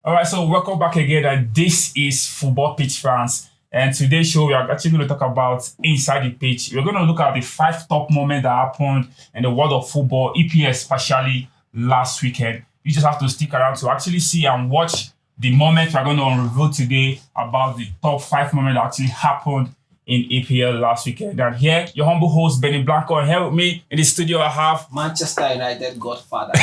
All right, so welcome back again. And this is Football Pitch Fans. And today's show, we are actually going to talk about inside the pitch. We're going to look at the 5 top moments that happened in the world of football, EPL especially last weekend. You just have to stick around to actually see and watch the moment we're going to reveal today about the top 5 moments that actually happened in EPL last weekend. And here, your humble host, Benny Blanco, and here with me in the studio, I have Manchester United Godfather.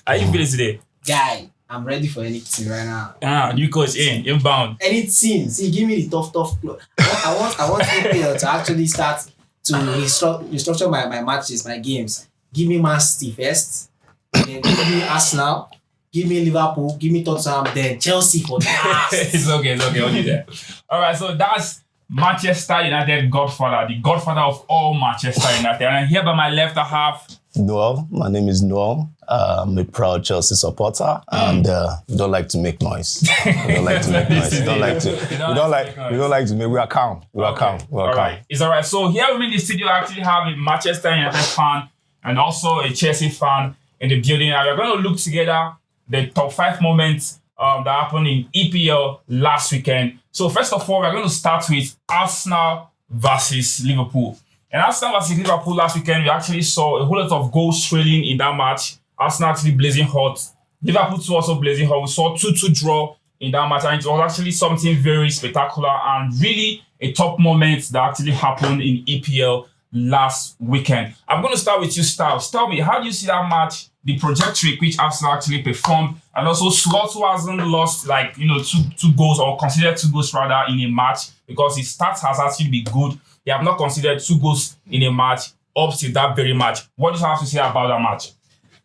How you feeling today? Guy, I'm ready for anything right now. New coach inbound. Anything. See, give me the tough clothes. I want EPL to actually start to restructure my matches, my games. Give me Man City first, then give me Arsenal, give me Liverpool, give me Tottenham, then Chelsea for the last. It's okay, only there. All right, so that's Manchester United Godfather, the godfather of all Manchester United. And here by my left, I have Noel. My name is Noel. I'm a proud Chelsea supporter, and we don't like to make noise. We don't like to make noise. We don't like to make. We are calm. We are calm. Right. It's all right. So here with me in the studio, I actually have a Manchester United fan and also a Chelsea fan in the building. And we're going to look together the top 5 moments that happened in EPL last weekend. So first of all, we're going to start with Arsenal versus Liverpool. And Arsenal versus Liverpool last weekend, we actually saw a whole lot of goals trailing in that match. Arsenal actually blazing hot. Liverpool too also blazing hot. We saw 2-2 draw in that match. And it was actually something very spectacular and really a top moment that actually happened in EPL last weekend. I'm going to start with you, Styles. Tell me, how do you see that match, the trajectory which Arsenal actually performed, and also Slot, who hasn't lost two goals or considered 2 goals rather in a match because his stats has actually been good. They have not considered 2 goals in a match up to that very match. What do you have to say about that match?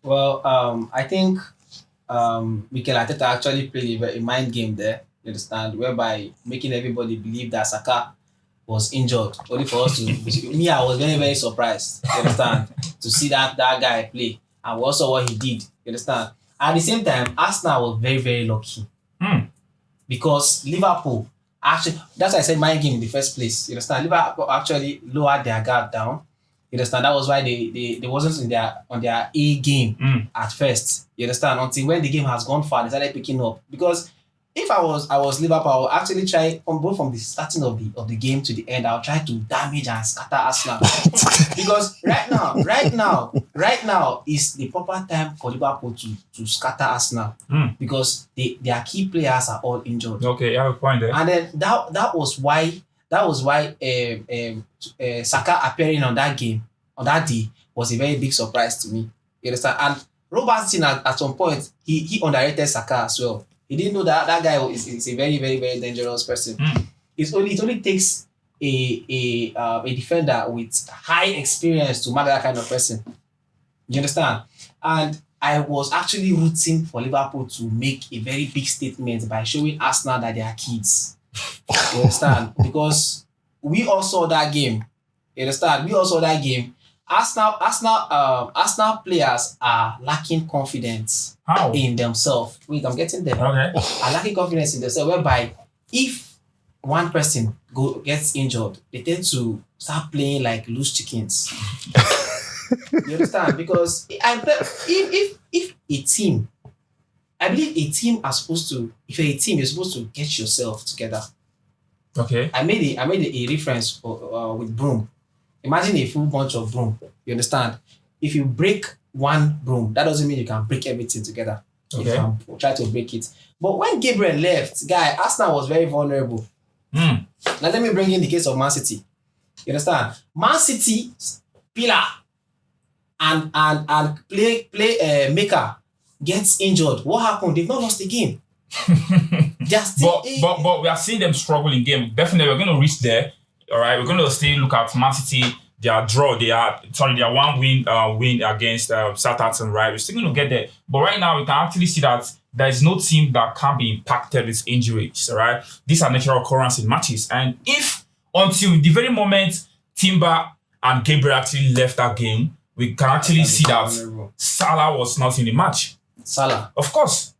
Well, I think Mikel Arteta actually played a mind game there, you understand, whereby making everybody believe that Saka was injured. Only for us to me, I was very, very surprised, you understand, to see that guy play and also what he did, you understand. At the same time, Arsenal was very, very lucky. Because Liverpool actually, that's why I said mind game in the first place, you understand. Liverpool actually lowered their guard down. You understand? That was why they wasn't on their A game at first. You understand? Until when the game has gone far, they started picking up. Because if I was Liverpool, I would actually try from the starting of the game to the end. I'll try to damage and scatter Arsenal. Because right now is the proper time for Liverpool to scatter Arsenal. Because their key players are all injured. Okay, you have a point there. And then that was why Saka appearing on that day was a very big surprise to me. You understand? And Robertson at some point he underrated Saka as well. He didn't know that guy is a very, very, very dangerous person. It only takes a defender with high experience to mark that kind of person. You understand? And I was actually rooting for Liverpool to make a very big statement by showing Arsenal that they are kids. You understand? Because we all saw that game. You understand? We all saw that game. Arsenal players are lacking confidence in themselves. Wait, I'm getting there. Okay. Are lacking confidence in themselves, whereby if one person gets injured, they tend to start playing like loose chickens. You understand? Because if a team, I believe a team are supposed to. If you're a team, you're supposed to get yourself together. Okay. I made a reference with broom. Imagine a full bunch of broom. You understand? If you break one broom, that doesn't mean you can break everything together. Okay. You can try to break it. But when Gabriel left, Arsenal was very vulnerable. Now let me bring in the case of Man City. You understand? Man City pillar and play maker gets injured. What happened? They've not lost the game. But we are seeing them struggle in game. Definitely, we're going to reach there. All right, we're going to still look at Man City. Their draw. Their one win against Southampton. Right, we're still going to get there. But right now, we can actually see that there is no team that can be impacted with injuries. All right, these are natural occurrences in matches. And if until the very moment Timber and Gabriel actually left that game, we can actually see that Salah was not in the match. Salah, of course.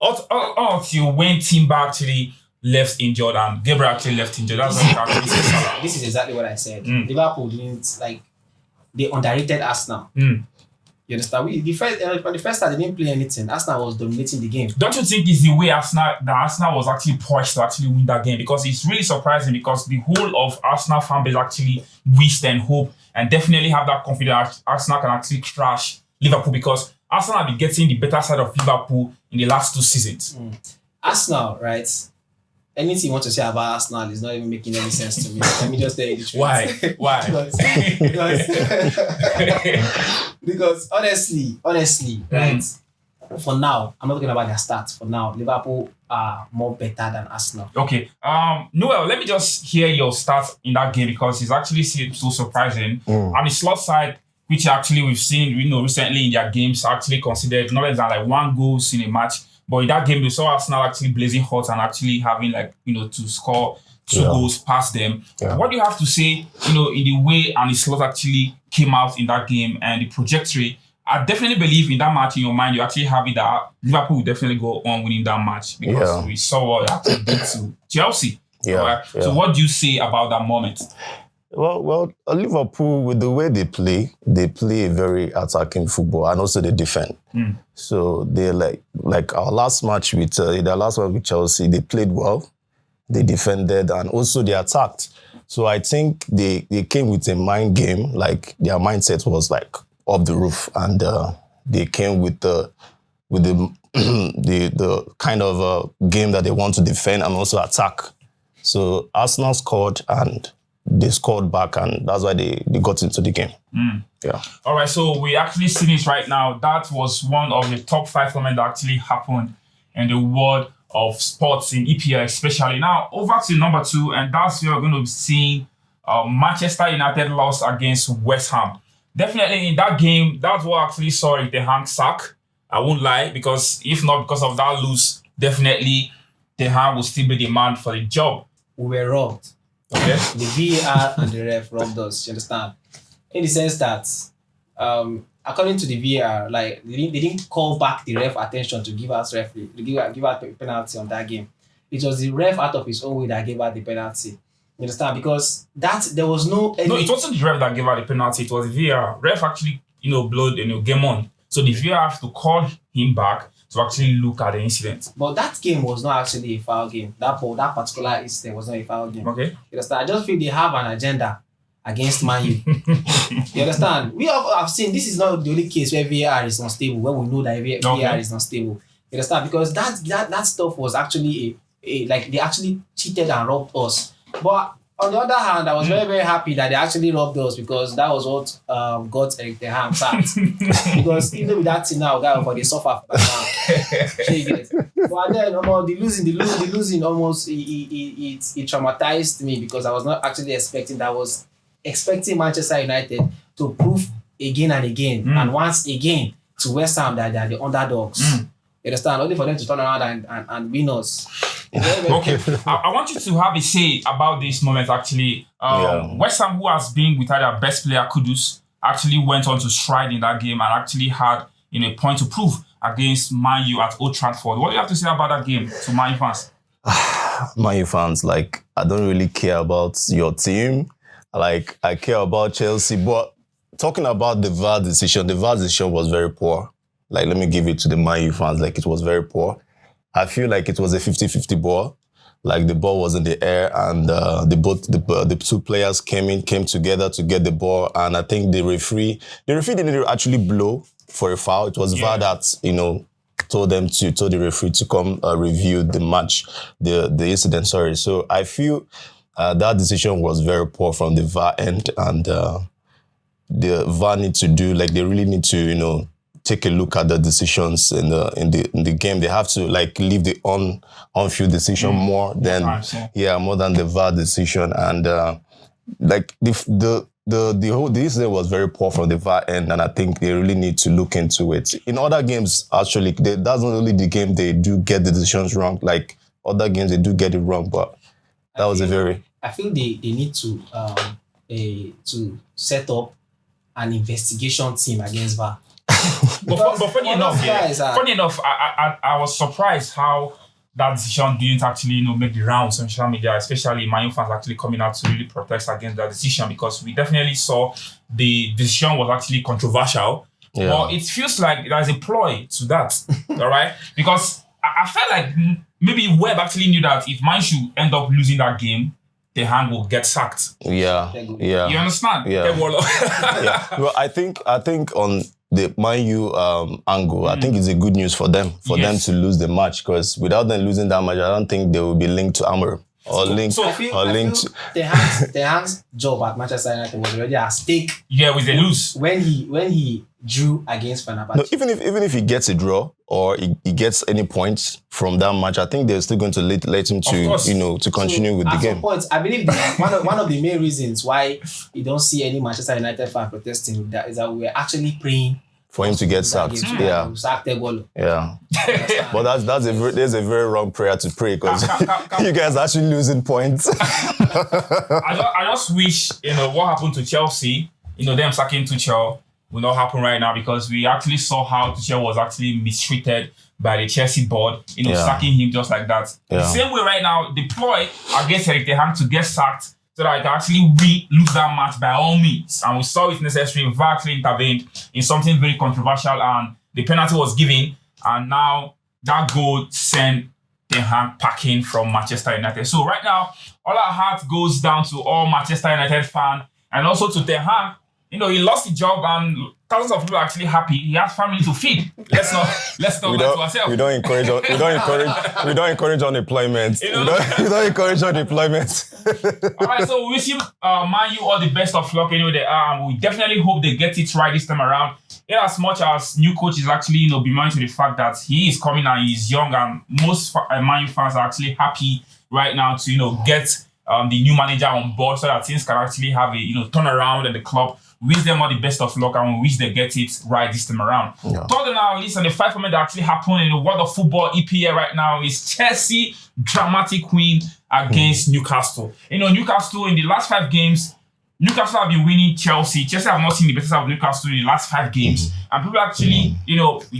Until when Timber actually left injured and Gabriel actually left injured. That's what actually said Salah. This is exactly what I said. Liverpool didn't they underrated Arsenal. You understand? On the first start, they didn't play anything. Arsenal was dominating the game. Don't you think it's the way Arsenal was actually poised to actually win that game? Because it's really surprising because the whole of Arsenal fan base actually wished and hoped and definitely have that confidence Arsenal can actually crash Liverpool because Arsenal have been getting the better side of Liverpool in the last 2 seasons. Arsenal, right? Anything you want to say about Arsenal is not even making any sense to me. Let me just tell you the truth. Why? because honestly, right? For now, I'm not talking about their stats. For now, Liverpool are more better than Arsenal. Okay. Noel, let me just hear your stats in that game because it's actually so surprising. On the slot side, which actually we've seen, recently in their games, actually considered not less than like 1 goal in a match. But in that game, we saw Arsenal actually blazing hot and actually having to score 2 goals past them. Yeah. What do you have to say, in the way and the slot actually came out in that game and the trajectory? I definitely believe in that match in your mind, you actually have it that Liverpool will definitely go on winning that match because we saw what actually did to Chelsea. Yeah. Right? Yeah. So what do you say about that moment? Well, Liverpool, with the way they play a very attacking football and also they defend. So they like our last match with Chelsea, they played well, they defended and also they attacked. So I think they came with a mind game, like their mindset was like off the roof and they came with the kind of game that they want to defend and also attack. So Arsenal scored and they scored back and that's why they got into the game. Yeah. All right, so we actually see this right now. That was one of the top 5 moments that actually happened in the world of sports in EPL especially. Now, over to number 2, and that's where we're going to be seeing Manchester United lost against West Ham. Definitely in that game, that's what actually saw the Ham sack. I won't lie, because if not because of that lose, definitely the Ham will still be the man for the job. We were robbed. Okay. The VAR and the ref robbed us, you understand? In the sense that, according to the VAR, like they didn't call back the ref attention to give us a penalty on that game. It was the ref out of his own way that gave out the penalty. You understand? Because there was no. No, it wasn't the ref that gave out the penalty. It was the VAR. Ref actually, blowed game on. So the VAR has to call him back to actually look at the incident. But that game was not actually a foul game. That particular incident was not a foul game. Okay. You understand? I just feel they have an agenda against Man U. You understand? We have seen this is not the only case where VAR is unstable, where we know that VAR is unstable. You understand? Because that stuff was actually like they actually cheated and robbed us. But on the other hand, I was very, very happy that they actually robbed us because that was what got the Ham sacked. Because even with that thing now, guy, they suffer for that. But then the losing almost it traumatized me because I was not actually expecting that. I was expecting Manchester United to prove again and again and once again to West Ham that they are the underdogs. You understand? Only for them to turn around and win us. Okay, I want you to have a say about this moment actually. West Ham, who has been without their best player, Kudus, actually went on to stride in that game and actually had a point to prove against Man U at Old Trafford. What do you have to say about that game to Man U fans? Man U fans, like, I don't really care about your team. Like, I care about Chelsea. But talking about the VAR decision was very poor. Like, let me give it to the Man U fans. Like, it was very poor. I feel like it was a 50-50 ball. Like the ball was in the air and the 2 players came together to get the ball. And I think the referee didn't actually blow for a foul. It was VAR that, told the referee to come review the match, the incident, sorry. So I feel that decision was very poor from the VAR end and the VAR need to do, like they really need to, take a look at the decisions in the game. They have to leave the on-field decision more than more than the VAR decision. And the incident was very poor from the VAR end, and I think they really need to look into it. In other games, actually, that's not only the game they do get the decisions wrong. Like other games, they do get it wrong, but I feel they need to set up an investigation team against VAR. But funny enough, I was surprised how that decision didn't actually make the rounds on social media, especially Man U fans actually coming out to really protest against that decision because we definitely saw the decision was actually controversial Yeah. But it feels like there's a ploy to that, all right? Because I felt like maybe Webb actually knew that if Man should end up losing that game, the hand will get sacked. Yeah. Yeah. You understand? Yeah. Yeah. Well, I think on the Man U angle, I think it's a good news for them them to lose the match, because without them losing that match, I don't think they will be linked to Amorim or linked to Ten Hag's job at Manchester United was already at stake. Yeah, with the lose When he drew against Fenerbahce. No, even if he gets a draw or he gets any points from that match, I think they're still going to let him to continue with the game. At some point, I believe that one of the main reasons why you don't see any Manchester United fan protesting with that is that we're actually praying for him to get sacked. Yeah. Yeah. But there's a very wrong prayer to pray, because you guys are actually losing points. I just wish, what happened to Chelsea, them sacking Tuchel will not happen right now, because we actually saw how Tuchel was actually mistreated by the Chelsea board, sacking him just like that. Yeah. The same way right now, the ploy against Erik Ten Hag to get sacked so that I can actually lose that match by all means. And we saw it necessary. VAR actually intervened in something very controversial, and the penalty was given. And now that goal sent Ten Hag packing from Manchester United. So right now, all our heart goes down to all Manchester United fans, and also to Ten Hag. He lost his job, and thousands of people are actually happy. He has family to feed. Let's not lie to ourselves. We don't encourage unemployment. We don't encourage unemployment. All right, so we wish him, Man U, all the best of luck anyway they are, and we definitely hope they get it right this time around. In as much as new coach is actually, be mindful of the fact that he is coming and he's young, and most Man U fans are actually happy right now to, get the new manager on board so that things can actually have a, turn around at the club. Wish them all the best of luck, and we wish they get it right this time around. Yeah. Third on our list, and the five moment that actually happened in the world of football EPL right now is Chelsea dramatic win against Newcastle. Newcastle in the last 5 games, Newcastle have been winning Chelsea. Chelsea have not seen the best of Newcastle in the last 5 games. And people actually,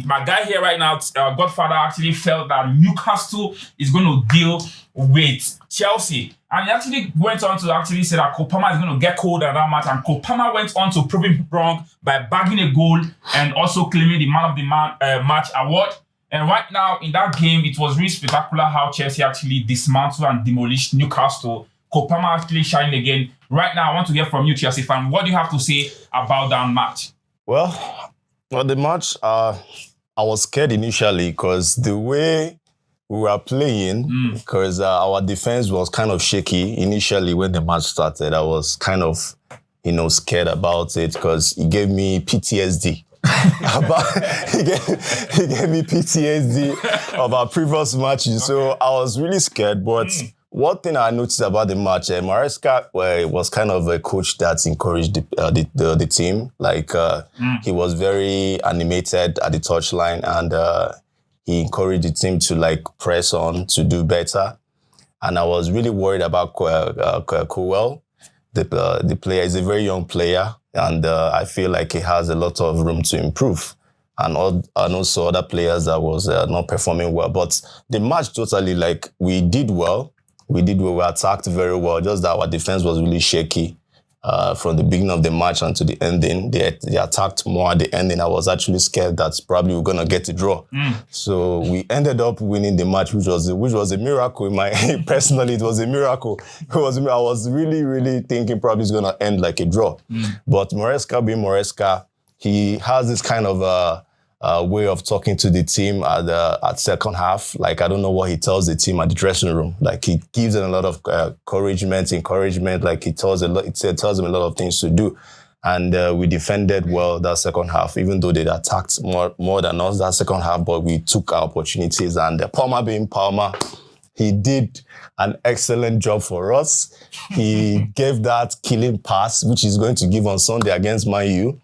my guy here right now, Godfather, actually felt that Newcastle is going to deal with Chelsea. And he actually went on to actually say that Kopama is going to get cold at that match. And Kopama went on to prove him wrong by bagging a goal and also claiming the man of the match award. And right now, in that game, it was really spectacular how Chelsea actually dismantled and demolished Newcastle. Kopama actually shining again. Right now, I want to hear from you, Chelsea fan. What do you have to say about that match? Well, the match, I was scared initially because the way we were playing, because our defense was kind of shaky initially when the match started. I was kind of, scared about it because it gave me PTSD. He gave me PTSD of our previous matches. So I was really scared, but one thing I noticed about the match, Maresca was kind of a coach that encouraged the team. Like he was very animated at the touchline, and he encouraged the team to press on to do better. And I was really worried about Noel. The player is a very young player, and I feel like he has a lot of room to improve. And also other players that was not performing well. But the match totally, we did well. We attacked very well, just that our defense was really shaky from the beginning of the match until the ending. They attacked more at the ending. I was actually scared that probably we're going to get a draw. So we ended up winning the match, which was a miracle. Personally, it was a miracle. I was really, really thinking probably it's going to end like a draw. But Maresca being Maresca, he has this kind of way of talking to the team at second half. I don't know what he tells the team at the dressing room. He gives them a lot of encouragement. He tells them a lot of things to do. And we defended well that second half, even though they attacked more than us that second half, but we took our opportunities. And Palmer being Palmer, he did an excellent job for us. He gave that killing pass, which he's going to give on Sunday against Man U.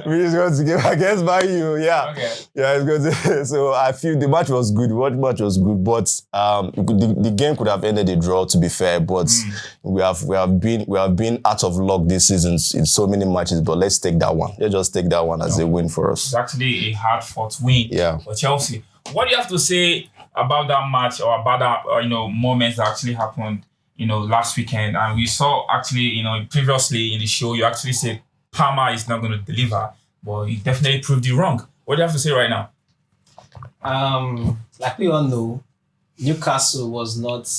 Which he's going to give against Man U, yeah. Okay. Yeah, it's going to. So I feel the match was good. The match was good, but the game could have ended a draw, to be fair. But we have been out of luck this season in so many matches. But let's take that one. Let's just take that one as a win for us. It's actually a hard-fought win for Chelsea. What do you have to say about that match or about that moments that actually happened last weekend? And we saw actually previously in the show you actually said Parma is not going to deliver, but he definitely proved you wrong. What do you have to say right now? Like we all know, Newcastle was not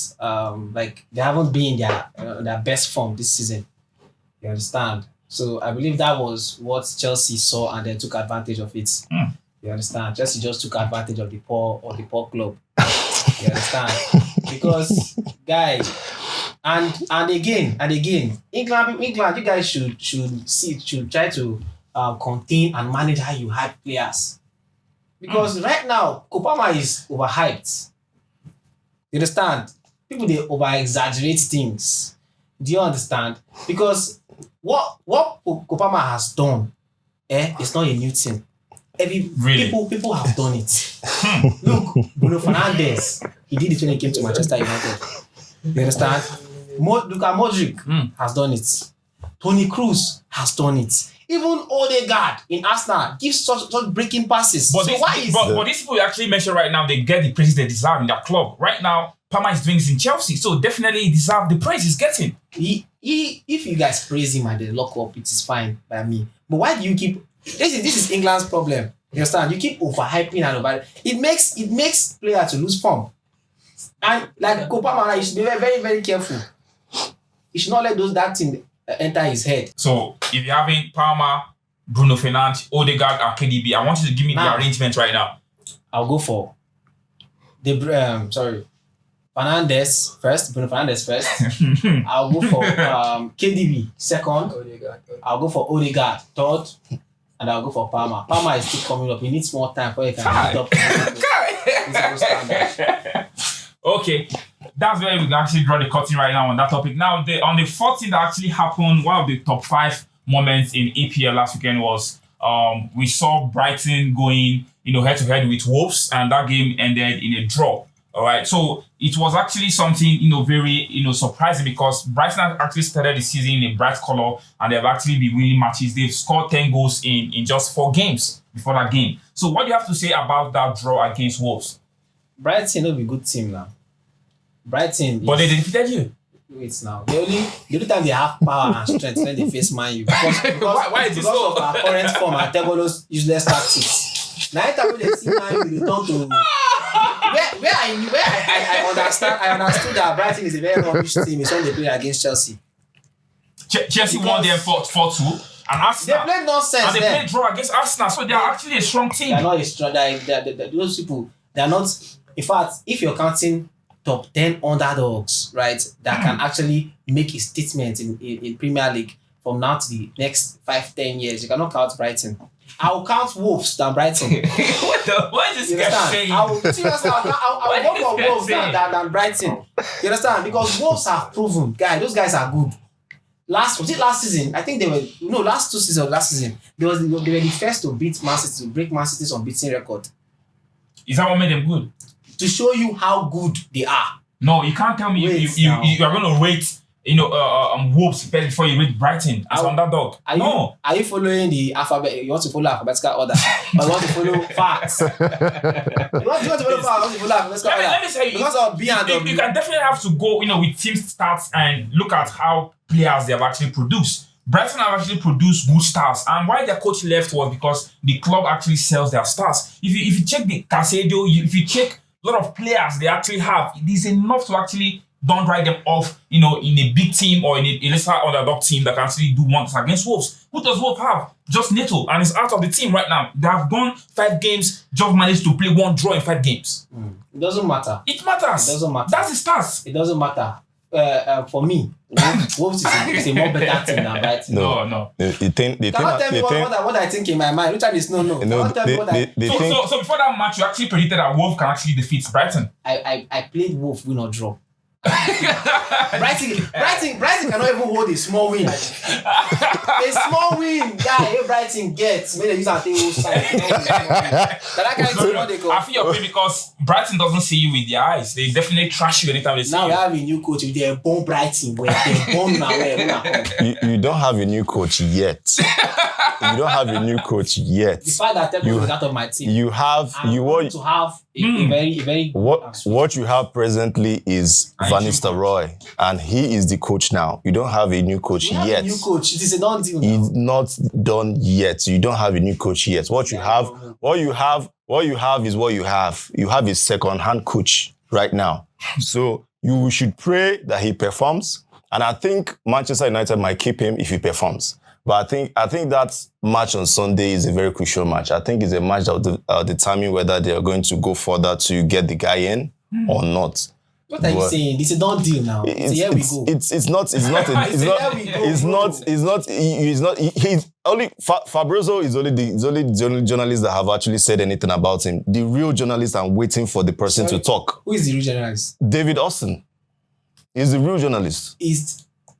like they haven't been in their best form this season. You understand? So I believe that was what Chelsea saw and then took advantage of it. You understand? Chelsea just took advantage of the poor club. You understand? Because guys, and again, England, you guys should try to contain and manage how you hype players. Because right now, Kopama is overhyped. You understand? People they over exaggerate things. Do you understand? Because what Kopama has done, it's not a new thing. People have done it. Look, Bruno Fernandes, he did it when he came to Manchester United. You understand? Luka Modric has done it. Toni Kroos has done it. Even Odegaard in Arsenal gives such breaking passes. But these people you actually mentioned right now, they get the praise they deserve in their club. Right now, Parma is doing this in Chelsea, so definitely he deserves the praise he's getting. If you guys praise him and they lock up, it is fine by me. But why do you keep... This is England's problem. You understand? You keep overhyping and over. It makes players to lose form. And like Kopama, you should be very, very, very careful. You should not let that thing enter his head. So if you're having Parma, Bruno Fernandes, Odegaard, and KDB, I want you to give me the arrangement right now. I'll go for Fernandes first, Bruno Fernandes first. I'll go for KDB second. I'll go for Odegaard third. And I'll go for Parma. Parma is still coming up. He needs more time before he can meet up. Okay, that's where we can actually draw the curtain right now on that topic. Now, on the 14th that actually happened, one of the top 5 moments in EPL last weekend was we saw Brighton going, head to head with Wolves, and that game ended in a draw. All right, so it was actually something, very, surprising because Brighton actually started the season in a bright color and they've actually been winning matches. They've scored 10 goals in just 4 games before that game. So what do you have to say about that draw against Wolves? Brighton will be a good team now. But they defeated you. Wait now. The only time they have power and strength when they face Man U. Because why is it so? Because of our current form and those useless tactics. Now every time they see Man U, they turn to... Where I understood that Brighton is a very rubbish team. It's when they play against Chelsea. Chelsea won them 4-2, and Arsenal. They played nonsense. And they played draw against Arsenal, so they are actually a strong team. They're not a strong. Those people, they're not. In fact, if you're counting top 10 underdogs, right, that can actually make a statement in Premier League from now to the next 5-10 years, you cannot count Brighton. I will count Wolves than Brighton. What is this guy saying? I will go for Wolves than Brighton. You understand? Because Wolves have proven, those guys are good. Last season? I think they were last 2 seasons. Last season, they were the first to beat Man City, to break Man City's unbeaten record. Is that what made them good? To show you how good they are. No, you can't tell me you are going to rate Wolves before you rate Brighton as underdog. Are you following the alphabet? You want to follow alphabetical order, or you want to follow facts? You want to follow facts? You want to follow alphabetical order? Let me say, because of B and W. You can definitely have to go, with team stats and look at how players they have actually produced. Brighton have actually produced good stars, and why their coach left was because the club actually sells their stars. If you check the Casado, if you check a lot of players they actually have, it is enough to actually don't write them off, in a big team or in a lesser underdog team that can actually do wonders against Wolves. Who does Wolves have? Just Neto, and he's out of the team right now. They have gone 5 games, just managed to play 1 draw in 5 games. It doesn't matter. It matters. It doesn't matter. That's the stats. It doesn't matter. For me, Wolves is a more better team than Brighton. No. You cannot tell me what I think in my mind. Which one is no? Tell me what So before that match, you actually predicted that Wolves can actually defeat Brighton. I played Wolves win or draw. Brighton cannot even hold a small win. A small win, Brighton gets. Maybe they use our thing. I feel your pain because Brighton doesn't see you with their eyes. They definitely trash you anytime they see you. Now we have a new coach. They're born Brighton. You don't have a new coach yet. You don't have a new coach yet. The fact that Teko is out of my team. You want to have a very what you have presently is Van Nistelrooy, and he is the coach now. You don't have a new coach We have yet. a new coach. It is a done deal. It's not done yet. You don't have a new coach yet. What you have is what you have. You have a second-hand coach right now. So you should pray that he performs. And I think Manchester United might keep him if he performs. But I think that match on Sunday is a very crucial match. I think it's a match that will determine whether they are going to go further to get the guy in or not. What are you saying? It's a done deal now. Here we go. He's only Fabrizio is only the only journalist that have actually said anything about him. The real journalist, I'm waiting for the person to talk. Who is the real journalist? David Austin. He's the real journalist.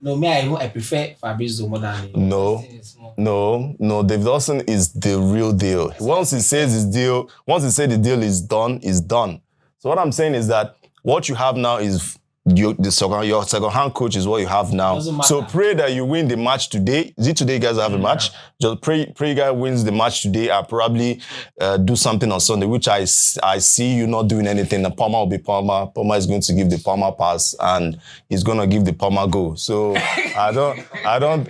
I prefer Fabrizio more than him. No. David Austin is the real deal. Once he says the deal is done, it's done. So what I'm saying is that what you have now is your second-hand coach is what you have now. So pray that you win the match today. Is it today you guys have a match? Just pray you guys wins the match today. I'll probably do something on Sunday, which I see you not doing anything. The Palmer will be Palmer. Palmer is going to give the Palmer pass and he's going to give the Palmer goal. So I'm going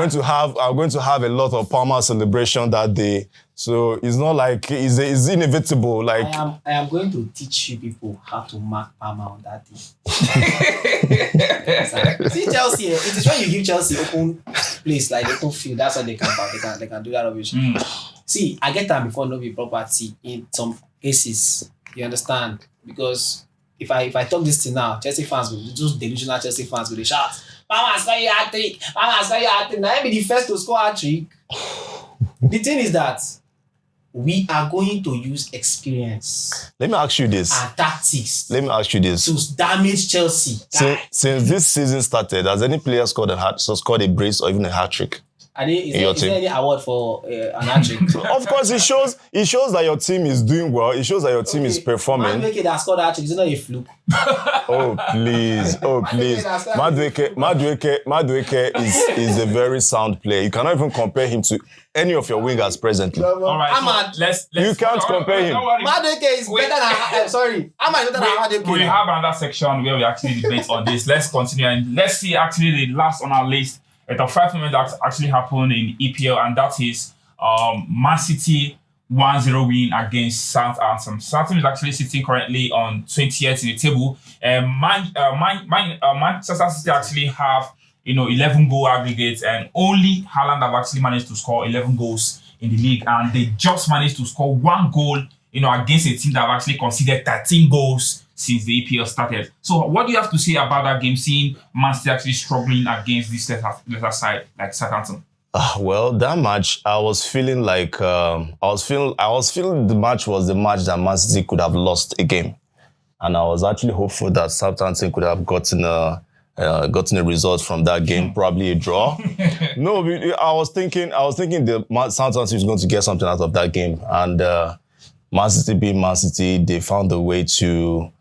to have a lot of Palmer celebration that day. So it's not like it's inevitable. Like I am going to teach you people how to mark Palmer on that day. See Chelsea, it is when you give Chelsea open place, like open field, that's what they can do. They can do that obviously. See, I get that before no be property in some cases. You understand? Because if I talk this thing now, Chelsea fans will just delusional Chelsea fans will shout, Palmer score your hat-trick, Palmer score your hat-trick. Now I be the first to score hat-trick. The thing is that we are going to use experience. Let me ask you this. And tactics. Let me ask you this. To damage Chelsea. Since this season started, has any player scored a brace or even a hat-trick? Is there any award for an hat-trick? Of course, it shows that your team is doing well. It shows that your team is performing. Madueke that scored hat-trick, is it not a fluke? Oh, please. Madueke is a very sound player. You cannot even compare him to any of your wingers presently. All right, you can't compare him. Madueke is better than... Sorry. Ahmad is better than Madueke. We have another section where we actually debate on this. Let's continue and let's see actually the last on our list. At a 5 moment that actually happened in EPL, and that is Man City 1-0 win against Southampton. Southampton is actually sitting currently on 20th in the table. Manchester City actually have 11 goal aggregates, and only Haaland have actually managed to score 11 goals in the league, and they just managed to score 1 goal against a team that have actually conceded 13 goals since the EPL started. So what do you have to say about that game, seeing Man City actually struggling against this lesser side like Southampton? Well, that match, I was feeling like I was feeling the match was the match that Man City could have lost a game, and I was actually hopeful that Southampton could have gotten a result from that game, probably a draw. No, I was thinking the Southampton was going to get something out of that game, and Man City being Man City, they found a way to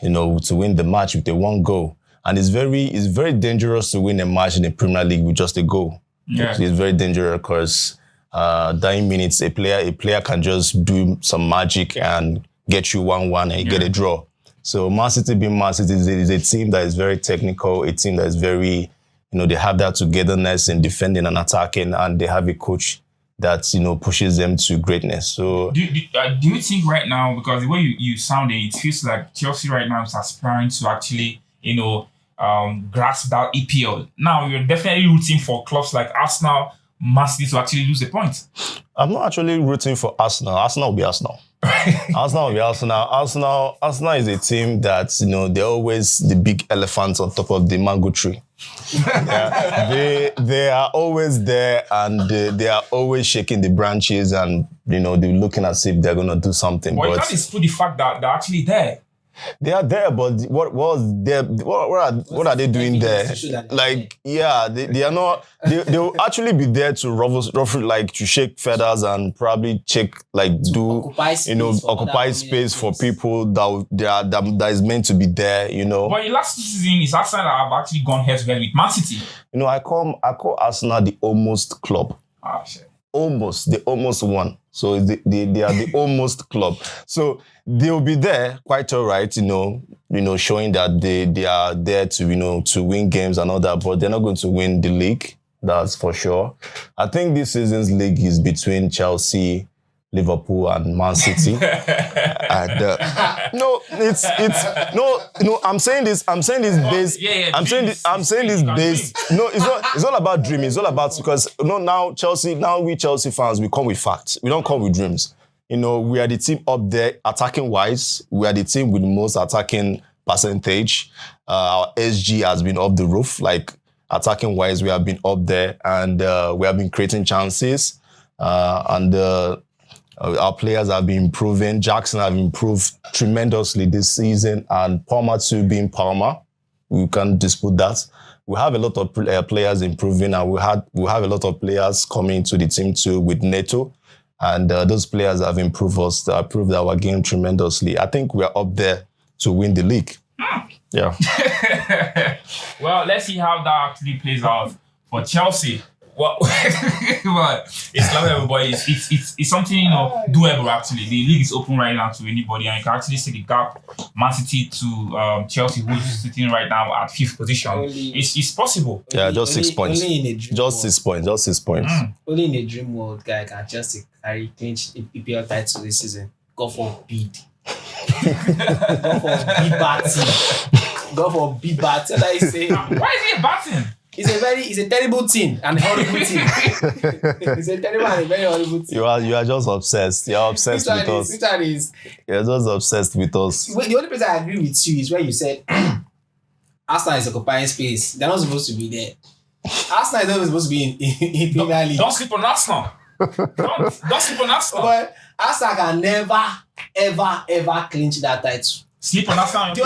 win the match with a 1 goal. And it's very dangerous to win a match in the Premier League with just a goal. Yeah. It's very dangerous because dying minutes, a player can just do some magic and get you 1-1 and get a draw. So Man City being Man City is a team that is very technical, a team that is very, they have that togetherness in defending and attacking, and they have a coach that pushes them to greatness. So do you think right now, because the way you sound it feels like Chelsea right now is aspiring to actually grasp that EPL. Now you're definitely rooting for clubs like Arsenal, Man City to actually lose a point. I'm not actually rooting for Arsenal. Arsenal will be Arsenal. Arsenal will be Arsenal. Arsenal is a team that they're always the big elephants on top of the mango tree. Yeah, they are always there, and they are always shaking the branches, and they're looking as if they're gonna do something. Well, you can't dispute the fact that they're actually there. They are there, but what are they doing there? Like, yeah, they are not. They will actually be there to ruffle, like to shake feathers and probably occupy space for people that is meant to be there. But in last season, it's Arsenal that have actually gone head to head with Man City. I call Arsenal the almost club. Ah, shit. they almost won. So they are the almost club. So they'll be there quite all right, showing that they are there to, to win games and all that, but they're not going to win the league. That's for sure. I think this season's league is between Chelsea, Liverpool, and Man City. And I'm saying this based. I'm saying this based. No, it's not about dreaming. It's all about because now we Chelsea fans, we come with facts. We don't come with dreams. We are the team up there attacking wise. We are the team with the most attacking percentage. Our SG has been off the roof. Like attacking wise, we have been up there and we have been creating chances. Our players have been improving. Jackson have improved tremendously this season, and Palmer too being Palmer. We can't dispute that. We have a lot of players improving, and we have a lot of players coming to the team too with Neto, and those players have improved our game tremendously. I think we are up there to win the league. Yeah. Well, let's see how that actually plays out for Chelsea. Well, it's lovely, everybody. It's something doable actually. The league is open right now to anybody, and you can actually see the gap. Man City to Chelsea, who's sitting right now at 5th position. It's possible. Yeah, just 6 points. Only in a dream just 6 points. Just 6 points. Only in a dream world, guy can Chelsea carry clinch EPL title this season. God forbid. Go for big batting. Like say, why is he a batting? It's a terrible team and horrible team. It's a terrible and a very horrible team. You are just obsessed. You're obsessed with us. Which one is? You're just obsessed with us. The only place I agree with you is when you said Arsenal is occupying space. They're not supposed to be there. Arsenal is not supposed to be in Premier League. Don't sleep on Arsenal. Don't sleep on Arsenal. But Arsenal can never, ever clinch that title. Sleep on Arsenal. The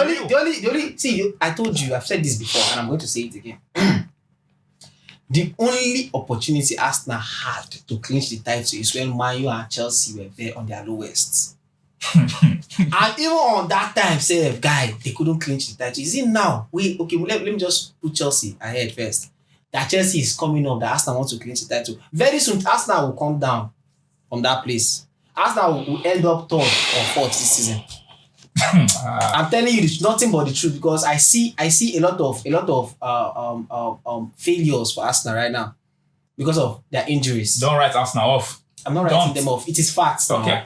only. See, I told you. I've said this before, and I'm going to say it again. The only opportunity Arsenal had to clinch the title is when Man U and Chelsea were there on their lowest. And even on that time, they couldn't clinch the title. Is it now? Let me just put Chelsea ahead first. That Chelsea is coming up, that Arsenal wants to clinch the title. Very soon, Arsenal will come down from that place. Arsenal will end up 3rd or 4th this season. I'm telling you, it's nothing but the truth because I see a lot of failures for Arsenal right now because of their injuries. Don't write Arsenal off. I'm not writing them off. It is facts. Okay.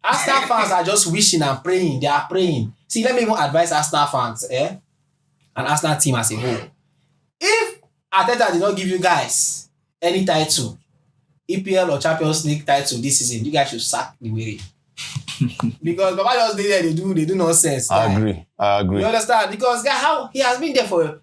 Arsenal fans are just wishing and praying. They are praying. See, let me even advise Arsenal fans, and Arsenal team as a whole. If Arteta did not give you guys any title, EPL or Champions League title this season, you guys should sack the way. Because Baba just did there, they do nonsense. I agree. You understand? Because how he has been there for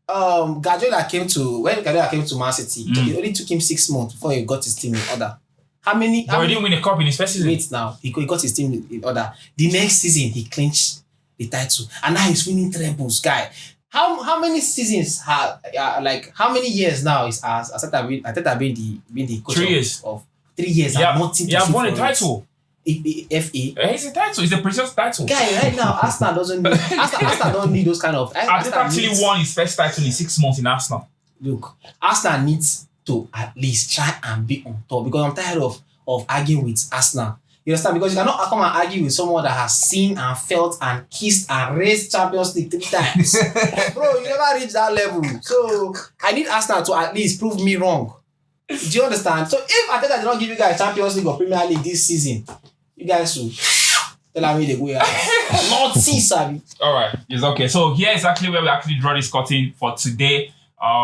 when Guardiola came to Man City, it only took him 6 months before he got his team in order. But he didn't win a cup in his first season. Wait now, he got his team in order. The next season he clinched the title, and now he's winning trebles, guy. How many seasons how many years now is Arteta been the coach 3 years of 3 years? Yeah, he has won a title. FA. It's a title. It's a precious title. Guy, right now Arsenal doesn't need. Arsenal don't need those kind of. Arteta actually won his first title in 6 months in Arsenal. Look, Arsenal needs to at least try and be on top because I'm tired of arguing with Arsenal. You understand? Because you cannot come and argue with someone that has seen and felt and kissed and raised Champions League 3 times. Bro, you never reach that level. So I need Arsenal to at least prove me wrong. Do you understand? So if Arteta did not give you guys Champions League or Premier League this season, you guys should tell me they go here. Not see, Sabi. Alright, it's okay. So here is actually where we actually draw this curtain for today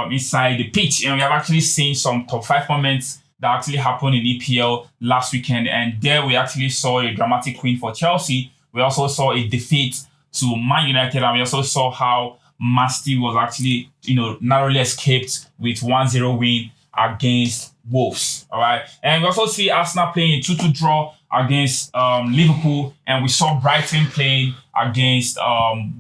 inside the pitch. And we have actually seen some top 5 moments that actually happened in EPL last weekend. And there we actually saw a dramatic win for Chelsea. We also saw a defeat to Man United. And we also saw how Man City was actually, narrowly escaped with 1-0 win against Wolves. All right. And we also see Arsenal playing a 2-2 draw against Liverpool. And we saw Brighton playing against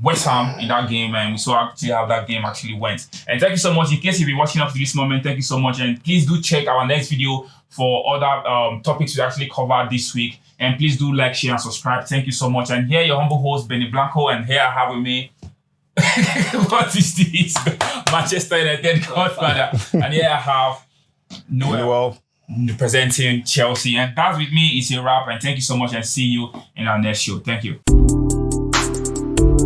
West Ham in that game. And we saw actually how that game actually went. And thank you so much. In case you've been watching up to this moment, thank you so much. And please do check our next video for other topics we actually covered this week. And please do like, share, and subscribe. Thank you so much. And here your humble host, Benny Blanco. And here I have with me what is this? Manchester United Godfather. And here I have Noel. representing Chelsea. And that's with me. It's a wrap. And thank you so much. And see you in our next show. Thank you.